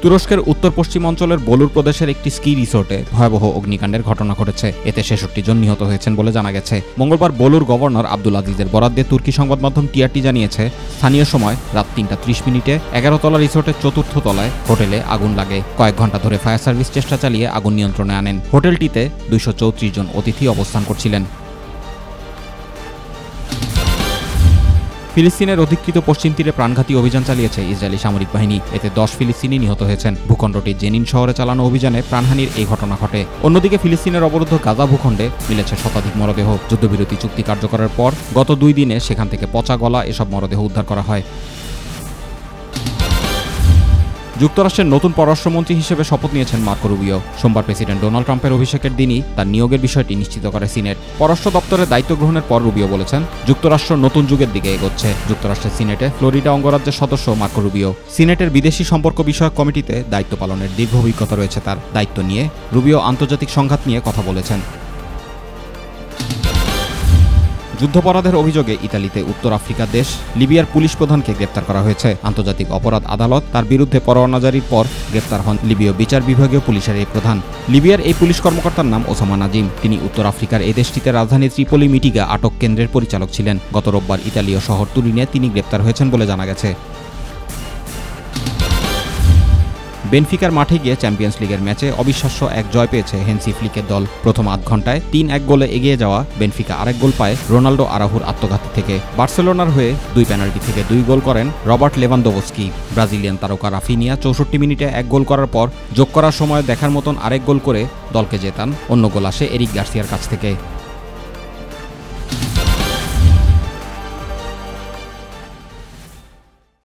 তুরস্কের উত্তর পশ্চিম অঞ্চলের বলুর প্রদেশের একটি স্কি রিসোর্টে ভয়াবহ অগ্নিকাণ্ডের ঘটনা ঘটেছে। এতে ৬৬ জন নিহত হয়েছেন বলে জানা গেছে। মঙ্গলবার বলুর গভর্নর আব্দুল আজিজের বরাত দিয়ে তুর্কি সংবাদ মাধ্যম টিআরটি জানিয়েছে, স্থানীয় সময় রাত ৩টা ৩০ মিনিটে ১১ তলা রিসোর্টের চতুর্থ তলায় হোটেলে আগুন লাগে। কয়েক ঘন্টা ধরে ফায়ার সার্ভিস চেষ্টা চালিয়ে আগুন নিয়ন্ত্রণে আনেন। হোটেলটিতে ২৩৪ জন অতিথি অবস্থান করছিলেন। ফিলিস্তিনের অধিকৃত পশ্চিম তীরে প্রাণঘাতী অভিযান চালিয়েছে ইসরায়েলি সামরিক বাহিনী। এতে ১০ ফিলিস্তিনি নিহত হয়েছেন। ভূখণ্ডটির জেনিন শহরে চালানো অভিযানে প্রাণহানির এই ঘটনা ঘটে। অন্যদিকে ফিলিস্তিনের অবরুদ্ধ গাজা ভূখণ্ডে মিলেছে শতাধিক মরদেহ। যুদ্ধবিরতি চুক্তি কার্যকরের পর গত ২ দিনে সেখান থেকে পচা গলা এসব মরদেহ উদ্ধার করা হয়। যুক্তরাষ্ট্রের নতুন পররাষ্ট্রমন্ত্রী হিসেবে শপথ নিয়েছেন মার্কো রুবিও। সোমবার প্রেসিডেন্ট ডোনাল্ড ট্রাম্পের অভিষেকের দিনই তার নিয়োগের বিষয়টি নিশ্চিত করে সিনেট। পররাষ্ট্র দপ্তরের দায়িত্ব গ্রহণের পর রুবিও বলেছেন, যুক্তরাষ্ট্র নতুন যুগের দিকে এগোচ্ছে। যুক্তরাষ্ট্রের সিনেটে ফ্লোরিডা অঙ্গরাজ্যের সদস্য মার্কো রুবিও। সিনেটের বিদেশি সম্পর্ক বিষয়ক কমিটিতে দায়িত্ব পালনের দীর্ঘ অভিজ্ঞতা রয়েছে তার। দায়িত্ব নিয়ে রুবিও আন্তর্জাতিক সংঘাত নিয়ে কথা বলেছেন। যুদ্ধাপরাধের অভিযোগে ইতালিতে উত্তর আফ্রিকার দেশ লিবিয়ার পুলিশ প্রধানকে গ্রেপ্তার করা হয়েছে। আন্তর্জাতিক অপরাধ আদালত তার বিরুদ্ধে পরোয়ানা জারির পর গ্রেপ্তার হন লিবীয় বিচার বিভাগীয় পুলিশের এই প্রধান। লিবিয়ার এই পুলিশ কর্মকর্তার নাম ওসামা নাজিম। তিনি উত্তর আফ্রিকার এই দেশটিতে রাজধানী ত্রিপোলি মিটিগা আটক কেন্দ্রের পরিচালক ছিলেন। গত রোববার ইতালীয় শহর তুরিনে তিনি গ্রেপ্তার হয়েছেন বলে জানা গেছে। বেনফিকার মাঠে গিয়ে চ্যাম্পিয়ন্স লিগের ম্যাচে অবিশ্বাস্য এক জয় পেয়েছে হেন্সি ফ্লিকের দল। প্রথম আধ ঘন্টায় ৩-১ গোলে এগিয়ে যাওয়া বেনফিকা আরেক গোল পায় রোনাল্ডো আরাহুর আত্মঘাতী থেকে। বার্সেলোনার হয়ে ২ পেনাল্টি থেকে ২ গোল করেন রবার্ট লেভানদোভস্কি। ব্রাজিলিয়ান তারকা রাফিনিয়া ৬৪ মিনিটে ১ গোল করার পর যোগ করার সময় দেখার মতন আরেক গোল করে দলকে জেতান। অন্য গোল আসে এরিক গার্সিয়ার কাছ থেকে।